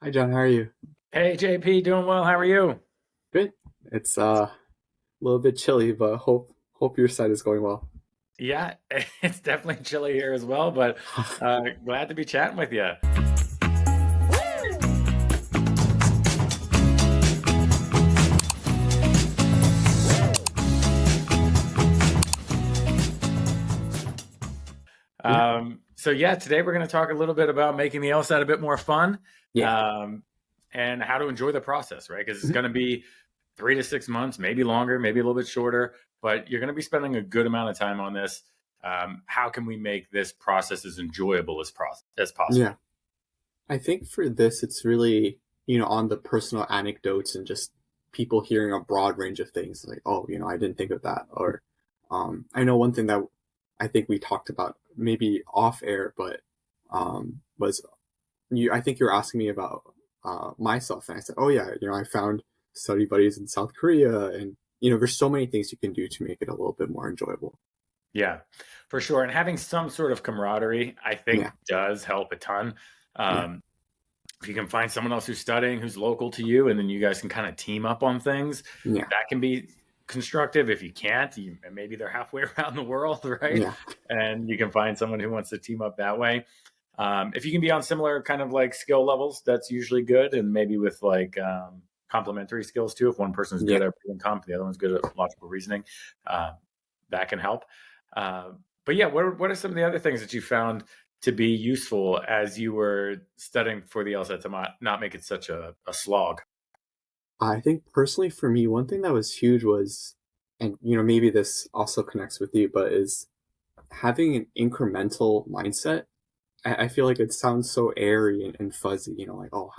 Hi John, how are you? Hey JP, doing well. How are you? Good. It's a little bit chilly, but hope your side is going well. Yeah, it's definitely chilly here as well, but glad to be chatting with you. Yeah, So yeah, today we're going to talk a little bit about making the LSAT a bit more fun, yeah, um, and how to enjoy the process, right? Because it's mhm, going to be 3 to 6 months, maybe longer, maybe a little bit shorter, but you're going to be spending a good amount of time on this. How can we make this process as enjoyable as yeah. possible? I think for this, it's really, on the personal anecdotes and just people hearing a broad range of things like, oh, I didn't think of that. Or I know one thing that I think we talked about maybe off air, but was I think you were asking me about myself. And I said, oh, yeah, I found study buddies in South Korea. And, there's so many things you can do to make it a little bit more enjoyable. Yeah, for sure. And having some sort of camaraderie, I Yeah, think, does help a ton. yeah, Um, if you can find someone else who's studying, who's local to you, and then you guys can kind of team up on things, yeah, that can be constructive. If you can't, maybe they're halfway around the world, right? yeah, And you can find someone who wants to team up that way. If you can be on similar kind of like skill levels, that's usually good. And maybe with like complementary skills too. If one person's good yeah. at reading comp, the other one's good at logical reasoning, uh, that can help. Uh, but yeah, what are some of the other things that you found to be useful as you were studying for the LSAT to not make it such a slog? I think personally for me, one thing that was huge was, and maybe this also connects with you, but is having an incremental mindset. I feel like it sounds so airy and fuzzy, like, oh,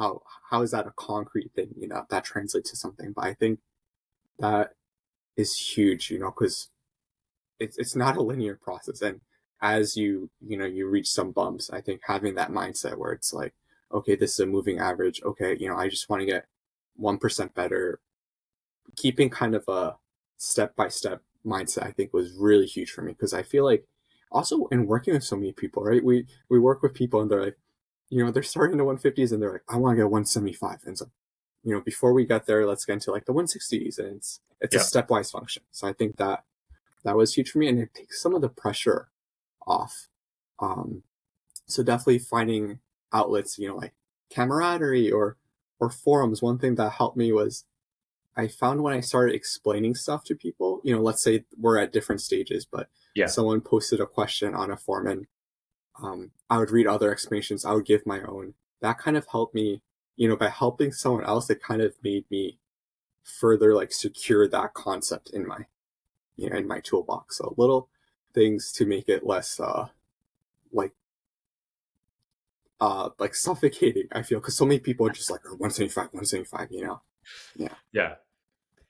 how is that a concrete thing, that translates to something. But I think that is huge, because it's not a linear process. And as you reach some bumps, I think having that mindset where it's like, okay, this is a moving average. Okay, I just want to get 1% better. Keeping kind of a step by step mindset, I think was really huge for me because I feel like also in working with so many people, right? We work with people and they're like, they're starting the 150s and they're like, I want to get 175. And so, before we get there, let's get into like the 160s. And it's a Yeah. stepwise function. So I think that was huge for me and it takes some of the pressure off. Um, so definitely finding outlets, like camaraderie or forums. One thing that helped me was I found when I started explaining stuff to people, let's say we're at different stages, but Yeah. someone posted a question on a forum and I would read other explanations, I would give my own. That kind of helped me, by helping someone else, it kind of made me further like secure that concept in my, in my toolbox. So little things to make it less like like suffocating, I feel, because so many people are just like, oh, 175, 175, Yeah. Yeah.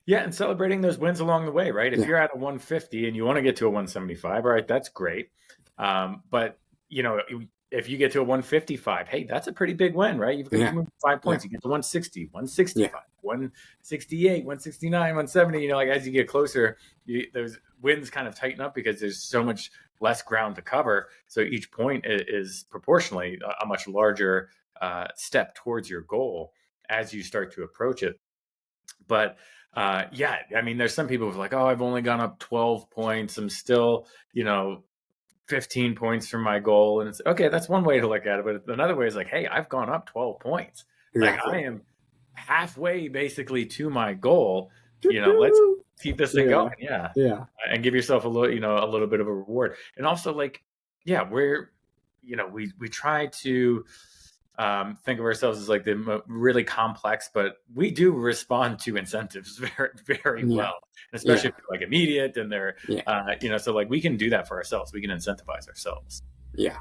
Yeah, and celebrating those wins along the way, right? If Yeah. you're at a 150 and you want to get to a 175, all right, that's great. But if you get to a 155, hey, that's a pretty big win, right? You Yeah. move 5 points, Yeah. you get to 160, Yeah. 165, 168, 169, 170. Like as you get closer, those wins kind of tighten up because there's so much less ground to cover. So each point is proportionally a much larger step towards your goal as you start to approach it. But yeah, I mean, there's some people who are like, oh, I've only gone up 12 points. I'm still, 15 points from my goal. And it's okay, that's one way to look at it. But another way is like, hey, I've gone up 12 points. Like I Exactly. am halfway basically to my goal. Let's keep this thing going. Yeah. Yeah. Yeah. And give yourself a little bit of a reward. And also like, yeah, we try to think of ourselves as like the really complex, but we do respond to incentives very, very Yeah. well, and especially Yeah. if they're like immediate and they're, Yeah. so like we can do that for ourselves. We can incentivize ourselves. Yeah.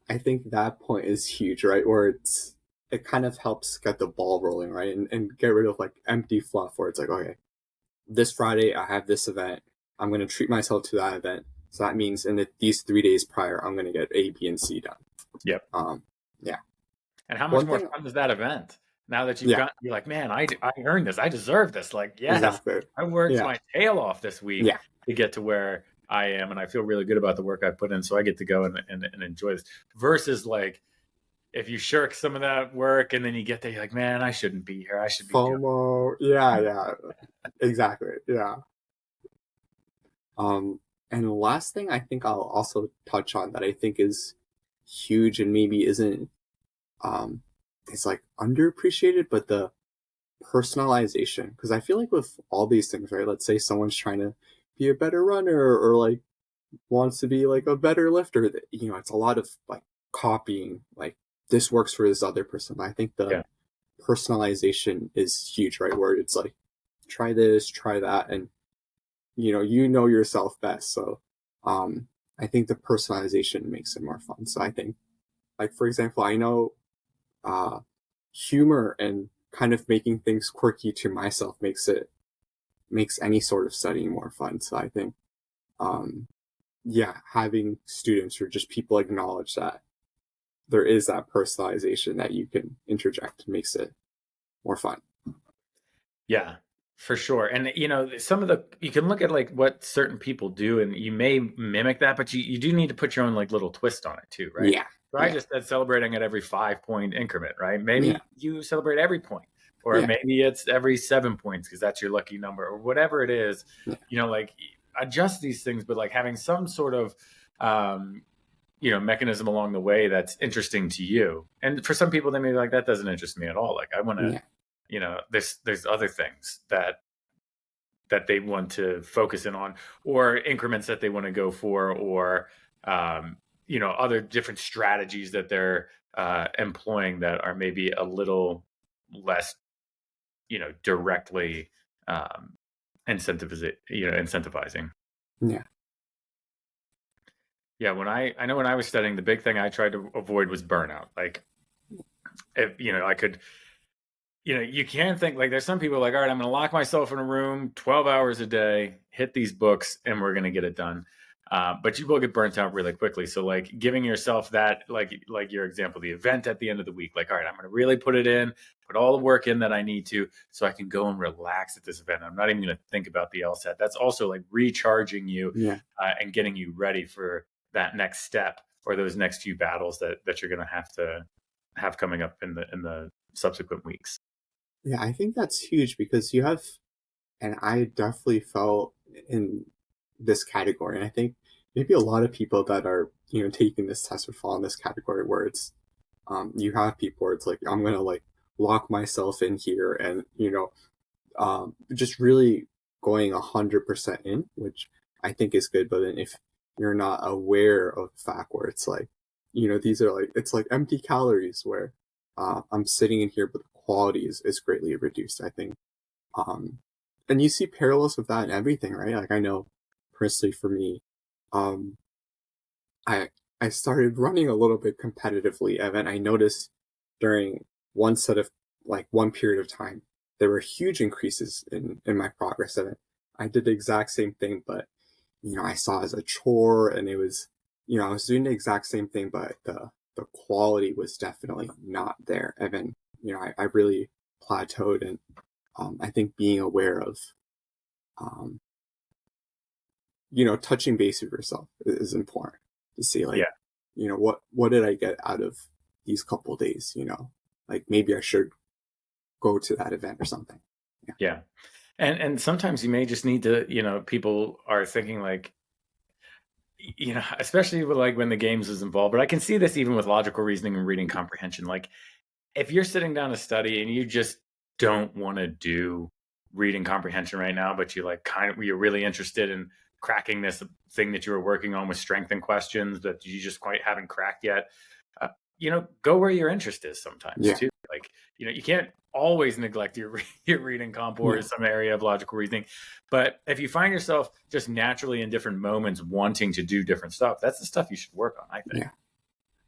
I think that point is huge, right? Where it kind of helps get the ball rolling, right? And get rid of like empty fluff where it's like, okay, this Friday I have this event. I'm going to treat myself to that event. So that means these 3 days prior, I'm going to get A, B, and C done. Yep. Um, yeah. And how much One more thing, fun is that event now that yeah, you're like, man, I earned this. I deserve this. Like, yes, exactly. I worked Yeah. my tail off this week Yeah. to get to where I am. And I feel really good about the work I put in. So I get to go and enjoy this versus like, if you shirk some of that work and then you get there, you're like, man, I shouldn't be here. I should be doing. FOMO. Yeah, yeah, exactly. Yeah. Um, and the last thing I think I'll also touch on that I think is huge and maybe isn't it's like underappreciated, but the personalization. Because I feel like with all these things, right? Let's say someone's trying to be a better runner or like wants to be like a better lifter. You know, it's a lot of like copying. Like this works for this other person. I think the Yeah. personalization is huge, right? Where it's like try this, try that, and you know yourself best. So um I think the personalization makes it more fun. So I think like for example, I know uh humor and kind of making things quirky to myself makes any sort of studying more fun. So I think um yeah, having students or just people acknowledge that there is that personalization that you can interject makes it more fun. Yeah, for sure. And some of the you can look at like what certain people do and you may mimic that, but you do need to put your own like little twist on it too, right? Yeah, So I yeah, just said celebrating at every 5 point increment, right? yeah, Maybe you celebrate every point, or yeah, maybe it's every 7 points because that's your lucky number, or whatever it is, yeah, like adjust these things, but like having some sort of um mechanism along the way that's interesting to you. And for some people they may be like, that doesn't interest me at all. Like I want to, yeah, there's other things that they want to focus in on, or increments that they want to go for, or other different strategies that they're employing that are maybe a little less directly um, incentivizing. yeah, Yeah, I know when I was studying, the big thing I tried to avoid was burnout. Like if I could, you can think like there's some people like, all right, I'm going to lock myself in a room 12 hours a day, hit these books, and we're going to get it done. But you will get burnt out really quickly. So like giving yourself that, like your example, the event at the end of the week, like, all right, I'm going to really put it in, put all the work in that I need to, so I can go and relax at this event. I'm not even going to think about the LSAT. That's also like recharging you yeah. and getting you ready for that next step or those next few battles that you're going to have coming up in the subsequent weeks. Yeah, I think that's huge because you have, and I definitely felt in this category. And I think maybe a lot of people that are, taking this test would fall in this category where it's, you have people where it's like, I'm going to like lock myself in here and, just really going 100% in, which I think is good. But then if you're not aware of the fact where it's like, these are like, it's like empty calories where I'm sitting in here, but the quality is greatly reduced, I think. Um, and you see parallels with that in everything, right? Like I know personally for me, um, I I started running a little bit competitively, and then I noticed during one set of like one period of time, there were huge increases in my progress. And I did the exact same thing, but I saw it as a chore, and it was, I was doing the exact same thing, but the quality was definitely not there. And then, I really plateaued, and I think being aware of um, touching base with yourself is important to see like, Yeah. what did I get out of these couple days, like maybe I should go to that event or something. Yeah. Yeah. And sometimes you may just need to, people are thinking like, especially with like when the games is involved, but I can see this even with logical reasoning and reading comprehension. Like if you're sitting down to study and you just don't want to do reading comprehension right now, but you're really interested in cracking this thing that you were working on with strength and questions that you just quite haven't cracked yet, go where your interest is sometimes Yeah. too. Like, you can't always neglect your reading comp or Yeah. some area of logical reasoning. But if you find yourself just naturally in different moments wanting to do different stuff, that's the stuff you should work on, I think. Yeah.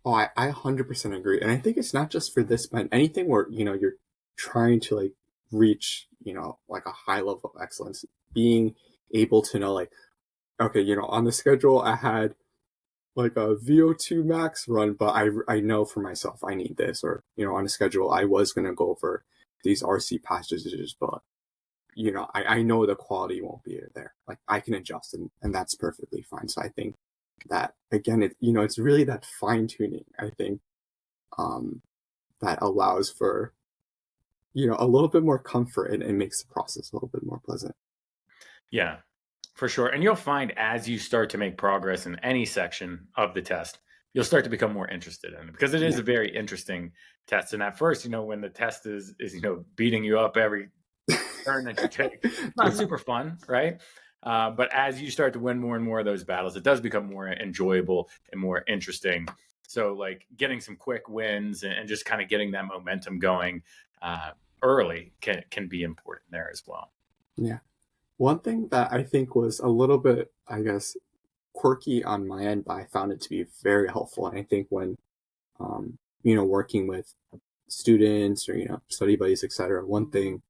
Oh, I 100% agree. And I think it's not just for this, but anything where, you're trying to like reach, like a high level of excellence, being able to know like, okay, on the schedule, I had like a VO2 max run, but I know for myself I need this, or on a schedule I was gonna go for these RC passages, but I know the quality won't be there. Like I can adjust, and that's perfectly fine. So I think that again, it's really that fine tuning. I think um, that allows for, a little bit more comfort, and makes the process a little bit more pleasant. Yeah, for sure. And you'll find as you start to make progress in any section of the test, you'll start to become more interested in it because it is Yeah. a very interesting test. And at first, when the test is beating you up every turn that you take, it's not Yeah. super fun, right? But as you start to win more and more of those battles, it does become more enjoyable and more interesting. So, like getting some quick wins and just kind of getting that momentum going early can be important there as well. Yeah. One thing that I think was a little bit, I guess, quirky on my end, but I found it to be very helpful. And I think when, working with students or, study buddies, etc., one thing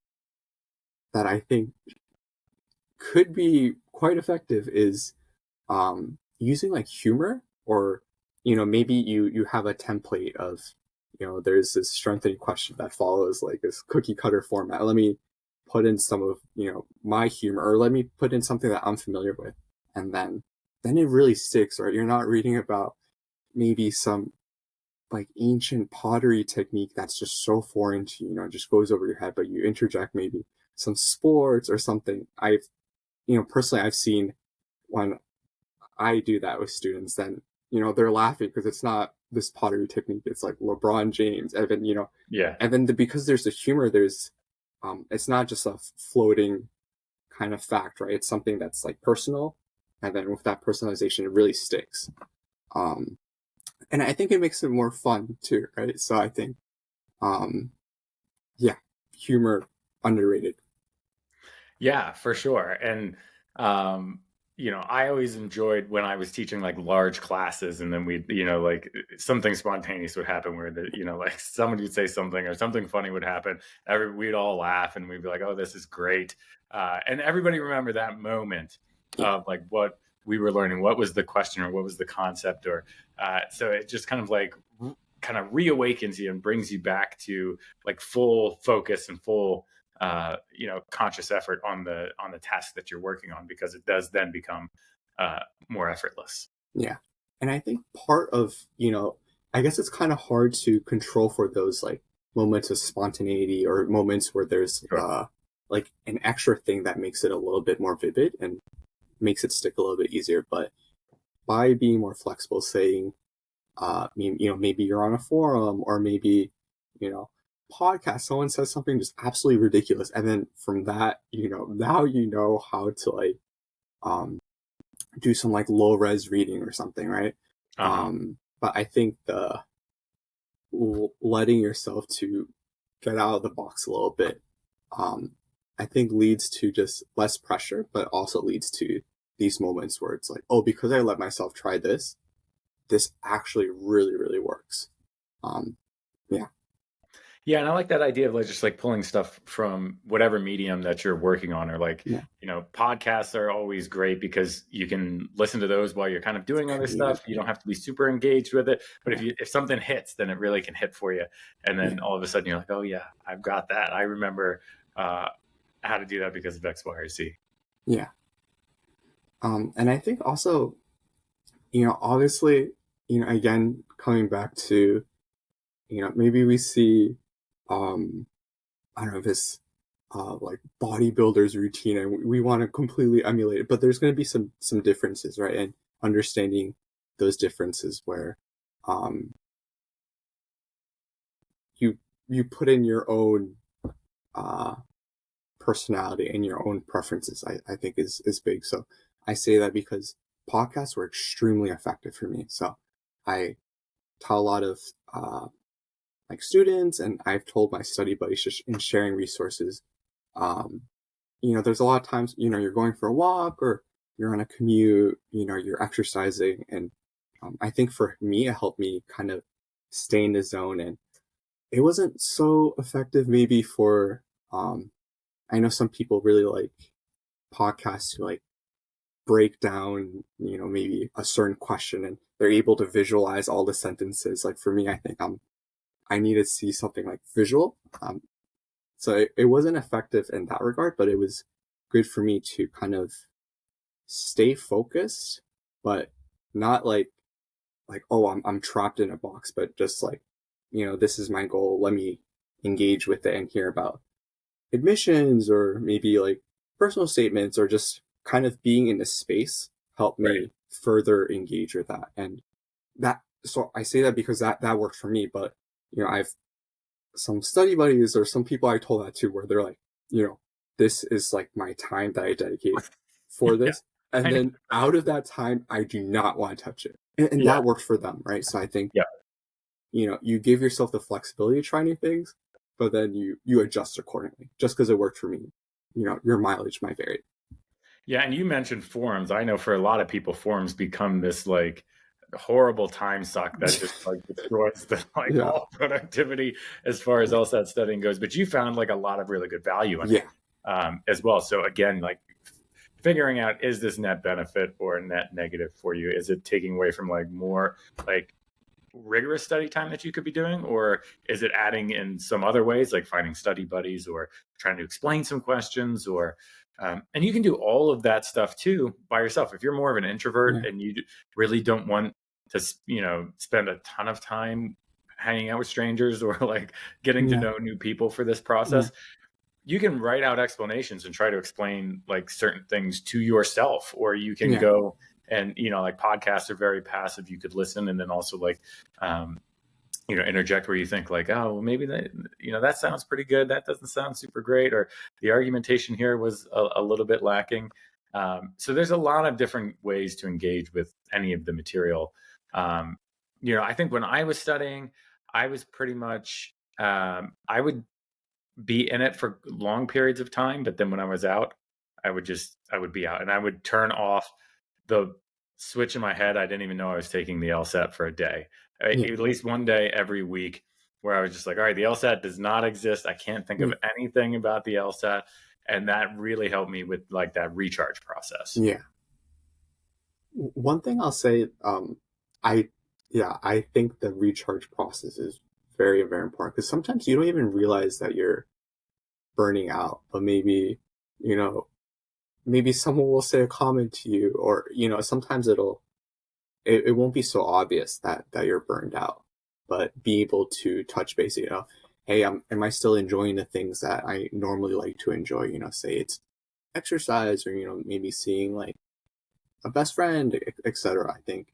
that I think could be quite effective is using like humor, or maybe you have a template of, there's this strengthening question that follows like this cookie cutter format. Let me put in some of, my humor, or let me put in something that I'm familiar with, and then it really sticks. Right, you're not reading about maybe some like ancient pottery technique that's just so foreign to you, it just goes over your head, but you interject maybe some sports or something. I've personally, I've seen when I do that with students, then they're laughing because it's not this pottery technique. It's like LeBron James, Evan, Yeah. and then because there's the humor, there's it's not just a floating kind of fact, right? It's something that's like personal, and then with that personalization, it really sticks. Um, and I think it makes it more fun too, right? So I think, um, yeah, humor underrated. Yeah, for sure. And um, I always enjoyed when I was teaching like large classes and then we, like something spontaneous would happen where like somebody would say something or something funny would happen. We'd all laugh and we'd be like, "Oh, this is great." And everybody remember that moment Yeah, of like what we were learning, what was the question or what was the concept, or so it just kind of like kind of reawakens you and brings you back to like full focus and full conscious effort on the task that you're working on, because it does then become uh, more effortless. yeah, and I think part of, I guess it's kind of hard to control for those like moments of spontaneity, or moments where there's Sure. like an extra thing that makes it a little bit more vivid and makes it stick a little bit easier. But by being more flexible, saying, maybe you're on a forum, or maybe, you know, podcast, someone says something just absolutely ridiculous. And then from that, now how to like, um, do some like low res reading or something, right? Uh-huh. But I think the letting yourself to get out of the box a little bit, um, I think leads to just less pressure, but also leads to these moments where it's like, oh, because I let myself try this, this actually really, really works. Um, yeah, Yeah, and I like that idea of like just like pulling stuff from whatever medium that you're working on, or like, yeah, podcasts are always great because you can listen to those while you're kind of doing other creative. stuff. You don't have to be super engaged with it, but Yeah, if something hits, then it really can hit for you. And yeah, then all of a sudden you're like, oh yeah, I've got that. I remember uh, how to do that because of X, Y, or Z. yeah. And I think also, obviously, again, coming back to, maybe we see, um, I don't know, this like bodybuilder's routine, and we want to completely emulate it, but there's going to be some differences, right? And understanding those differences where, um, you you put in your own uh, personality and your own preferences, I think is big. So I say that because podcasts were extremely effective for me. So I tell a lot of like students, and I've told my study buddies just in sharing resources. Um, there's a lot of times, you're going for a walk, or you're on a commute, you're exercising. And I think for me, it helped me kind of stay in the zone. And it wasn't so effective maybe for, I know some people really like podcasts to like break down, maybe a certain question, and they're able to visualize all the sentences. Like for me, I think I need to see something like visual. So it wasn't effective in that regard, but it was good for me to kind of stay focused, but not like, oh, I'm trapped in a box, but just like this is my goal. Let me engage with it and hear about admissions or maybe like personal statements or just kind of being in a space helped Right. me further engage with that. And so I say that because that worked for me, but I've some study buddies or some people I told that to where they're like, this is like my time that I dedicate for Yeah. this. And I know. then out of that time, I do not want to touch it. And Yeah. that worked for them, right? So I think, Yeah. you give yourself the flexibility to try new things, but then you adjust accordingly. Just because it worked for me, your mileage might vary. Yeah, and you mentioned forums. I know for a lot of people, forums become this like horrible time suck that just like destroys the like Yeah. all productivity as far as LSAT studying goes. But you found like a lot of really good value in it Yeah. as well. So again, like figuring out, is this net benefit or net negative for you? Is it taking away from like more like rigorous study time that you could be doing, or is it adding in some other ways like finding study buddies or trying to explain some questions, or and you can do all of that stuff too by yourself if you're more of an introvert Yeah. and you really don't want to spend a ton of time hanging out with strangers or like getting to Yeah. know new people for this Yeah. process. You can write out explanations and try to explain like certain things to yourself, or you can Yeah. go and like podcasts are very passive. You could listen and then also like um, interject where you think like, oh, well, maybe that that sounds pretty good, that doesn't sound super great, or the argumentation here was a little bit lacking. So there's a lot of different ways to engage with any of the material. um, I think when I was studying, I was pretty much I would be in it for long periods of time, but then when I was out, I would be out and I would turn off the switch in my head. I didn't even know I was taking the LSAT for a day, Yeah. at least one day every week, where I was just like, all right, the LSAT does not exist. I can't think of Yeah. anything about the LSAT, and that really helped me with like that recharge process. Yeah. One thing I'll say, I I think the recharge process is very, very important because sometimes you don't even realize that you're burning out, but you know, maybe someone will say a comment to you, or sometimes it won't be so obvious that you're burned out, but be able to touch base, hey, am I still enjoying the things that I normally like to enjoy? Say it's exercise or maybe seeing like a best friend, etc. I think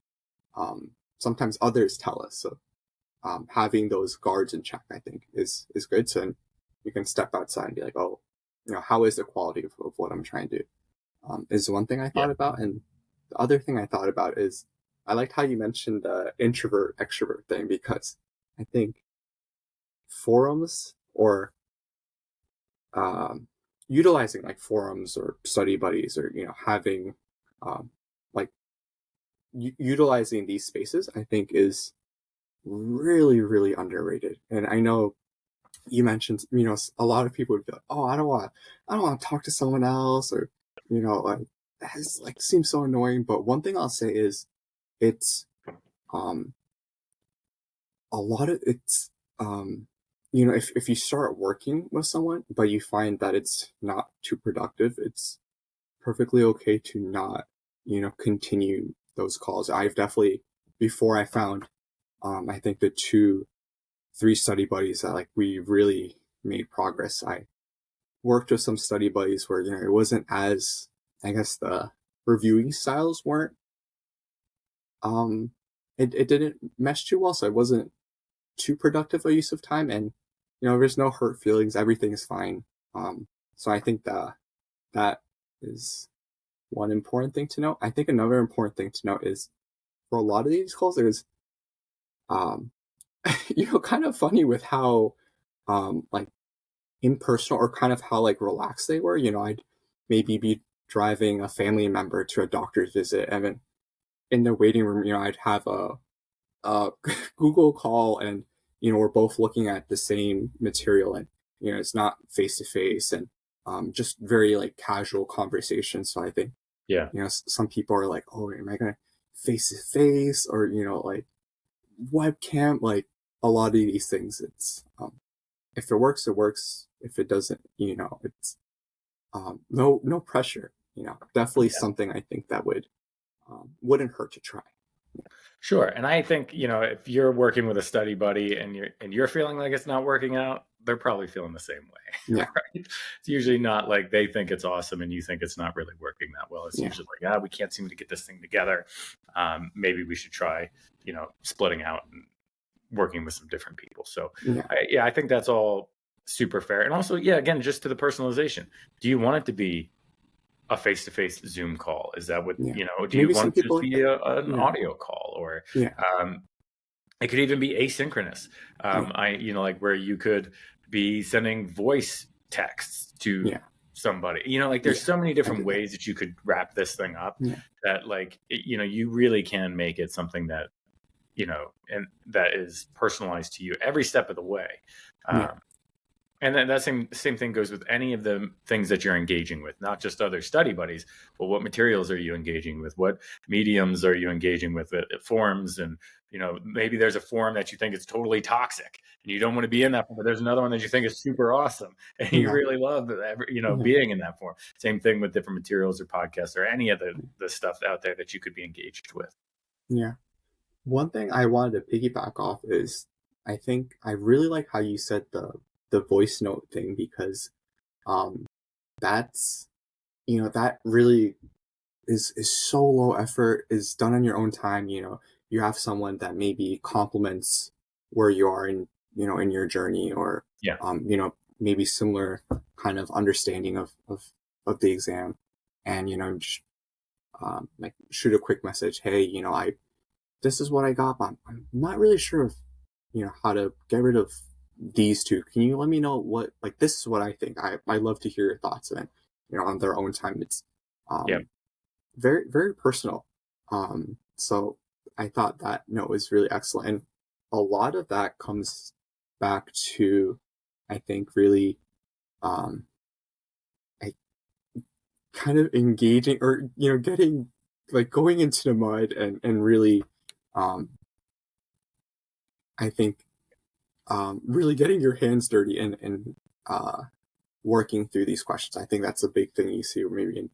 sometimes others tell us. So having those guards in check, I think, is good. So you can step outside and be like, oh, how is the quality of what I'm trying to do? Is one thing I Yeah. thought about. And the other thing I thought about is I liked how you mentioned the introvert extrovert thing because I think forums or um, utilizing like forums or study buddies or having um, like utilizing these spaces, I think is really, really underrated. And I know you mentioned, a lot of people would be like, "Oh, I don't want to talk to someone else," or like that is like seems so annoying. But one thing I'll say is, it's um a lot of it's if you start working with someone, but you find that it's not too productive, it's perfectly okay to not continue those calls. I've definitely before I found I think the three study buddies that like we really made progress. I worked with some study buddies where it wasn't as, I guess, the reviewing styles weren't it didn't mesh too well, so it wasn't too productive a use of time. And there's no hurt feelings, everything is fine. So I think that is one important thing to note. I think another important thing to note is for a lot of these calls there's um kind of funny with how like impersonal or kind of how like relaxed they were. I'd maybe be driving a family member to a doctor's visit, and then in the waiting room, I'd have a Google call, and we're both looking at the same material, and it's not face to face, and just very like casual conversation. So I think Yeah. some people are like, oh, am I gonna face to face or like webcam? Like a lot of these things, it's if it works, it works. If it doesn't, it's no pressure. Definitely something I think that wouldn't hurt to try. Sure. And I think, if you're working with a study buddy and you're feeling like it's not working out, they're probably feeling the same way, Yeah, right? It's usually not like they think it's awesome and you think it's not really working that well. It's yeah, usually like, we can't seem to get this thing together. Maybe we should try, splitting out and working with some different people. So, yeah, I think that's all super fair. And also, yeah, again, just to the personalization. Do you want it to be a face-to-face Zoom call? Is that what, yeah. do you Maybe some want it to people like be that. an Yeah, audio call, or yeah, um, it could even be asynchronous. yeah, Like where you could be sending voice texts to yeah, somebody, like there's yeah. so many I different did that. ways that you could wrap this thing up Yeah, that you really can make it something that, and that is personalized to you every step of the way. yeah, Um, and then that same thing goes with any of the things that you're engaging with, not just other study buddies, but what materials are you engaging with? What mediums are you engaging with? Forums, and maybe there's a forum that you think is totally toxic, and you don't want to be in that forum. But there's another one that you think is super awesome, and you yeah, really love, yeah, being in that forum. Same thing with different materials or podcasts or any of the stuff out there that you could be engaged with. yeah. One thing I wanted to piggyback off is I think I really like how you said the voice note thing because um that's that really is so low effort, is done on your own time. You have someone that maybe complements where you are in in your journey, or Yeah. maybe similar kind of understanding of the exam, and just, like shoot a quick message, hey, I this is what I got, but I'm not really sure if how to get rid of these two. Can you let me know what, like, this is what I think. I love to hear your thoughts, and on their own time. It's Yeah. um very, very personal. So I thought that note was really excellent. And a lot of that comes back to, I think, really, um, I kind of engaging, or, getting, like, going into the mud, and really, um, I think, really getting your hands dirty, and working through these questions. I think that's a big thing you see maybe in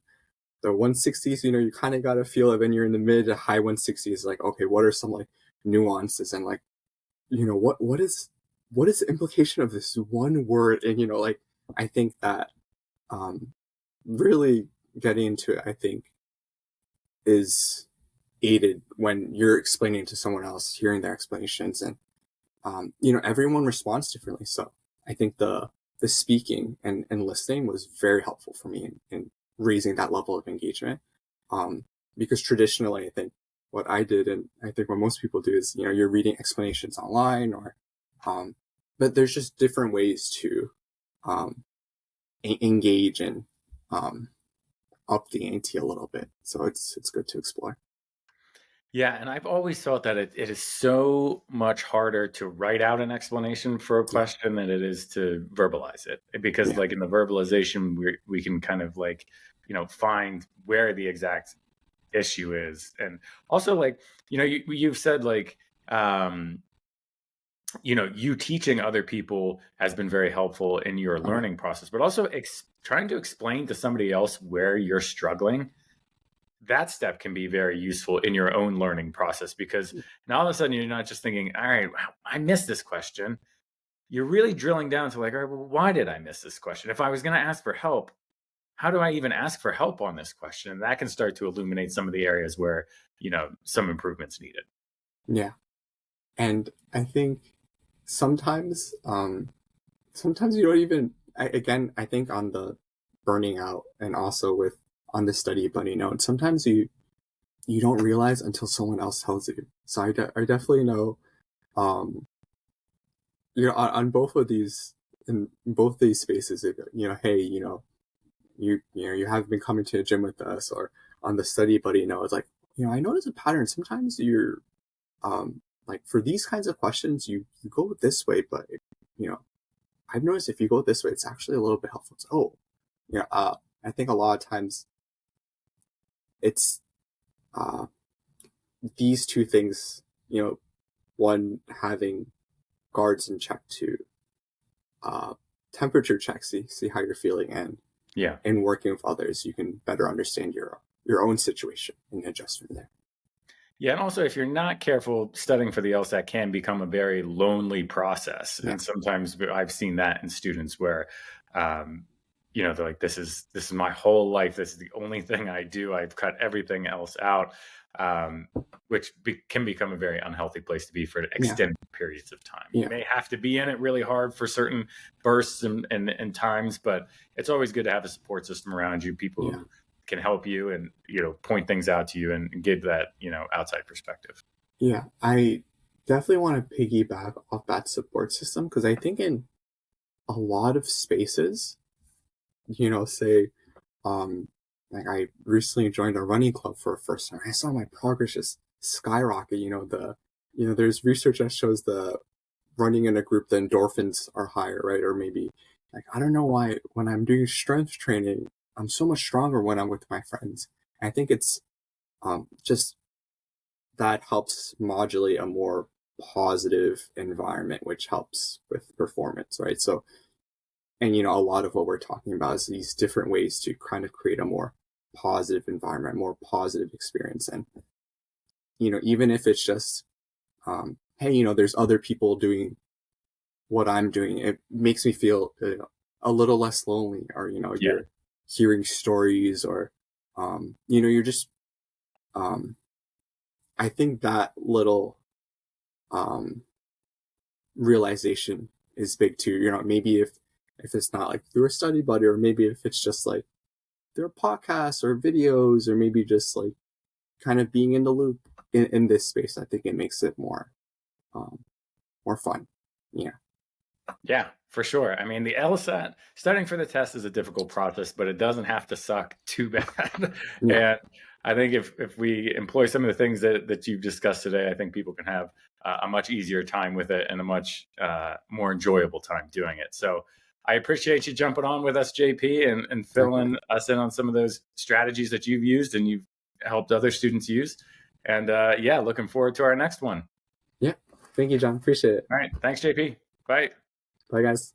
the 160s. You kind of got to feel it when you're in the mid to high 160s. Like, okay, what are some, like, nuances, and, like, what is the implication of this one word? And like, I think that um really getting into it, I think, is aided when you're explaining to someone else, hearing their explanations, and everyone responds differently. So I think the speaking and listening was very helpful for me in raising that level of engagement. Um, because traditionally, I think what I did, and I think what most people do, is you're reading explanations online, or um, but there's just different ways to um, engage and um, up the ante a little bit. So it's good to explore. Yeah, and I've always thought that it is so much harder to write out an explanation for a Yeah, question than it is to verbalize it. Because yeah, like in the verbalization, we can kind of like, find where the exact issue is. And also like, you've said like, um, you teaching other people has been very helpful in your oh yeah, learning process, but also trying to explain to somebody else where you're struggling, that step can be very useful in your own learning process, because now all of a sudden you're not just thinking, all right, wow, I missed this question. You're really drilling down to like, all right, well, why did I miss this question? If I was going to ask for help, how do I even ask for help on this question? And that can start to illuminate some of the areas where, some improvements needed. yeah. And I think sometimes sometimes you don't even, again, I think on the burning out, and also with on the study buddy note, sometimes you don't realize until someone else tells you. So I definitely know, um on both of these, in both these spaces, if, hey, you have been coming to the gym with us, or on the study buddy note, it's like, I notice a pattern. Sometimes you're, like, for these kinds of questions, you go this way, but you know I've noticed if you go this way, it's actually a little bit helpful. It's, oh, yeah. I think a lot of times it's uh, these two things. One, having guards in check, to uh, temperature check, see how you're feeling, and Yeah. in working with others, you can better understand your own situation and adjust from there. Yeah, and also if you're not careful, studying for the LSAT can become a very lonely process. Yeah, And sometimes I've seen that in students where, um, they're like, this is my whole life. This is the only thing I do. I've cut everything else out, um, which can become a very unhealthy place to be for yeah, extended periods of time. You yeah, may have to be in it really hard for certain bursts and times, but it's always good to have a support system around you, people yeah, who can help you and point things out to you and give that outside perspective. yeah. I definitely want to piggyback off that support system because I think in a lot of spaces, say, um, like I recently joined a running club for the first time. I saw my progress just skyrocket. There's research that shows the running in a group, the endorphins are higher, right? Or maybe like I don't know why when I'm doing strength training, I'm so much stronger when I'm with my friends. I think it's just that helps modulate a more positive environment, which helps with performance, right? So, and a lot of what we're talking about is these different ways to kind of create a more positive environment, more positive experience. And, even if it's just, hey, there's other people doing what I'm doing, it makes me feel a little less lonely, or, Yeah. you're hearing stories, or, you're just, um, I think that little, um, realization is big too. Maybe if it's not like through a study buddy, or maybe if it's just like through podcasts or videos, or maybe just like kind of being in the loop in this space, I think it makes it um, more fun. Yeah, Yeah, for sure. I mean, the LSAT, studying for the test is a difficult process, but it doesn't have to suck too bad. yeah, And I think if we employ some of the things that you've discussed today, I think people can have a much easier time with it and a much more enjoyable time doing it. So I appreciate you jumping on with us, JP, and filling definitely. us in on some of those strategies that you've used and you've helped other students use. And yeah, looking forward to our next one. Yeah, thank you, John. Appreciate it. All right. Thanks, JP. Bye. Bye, guys.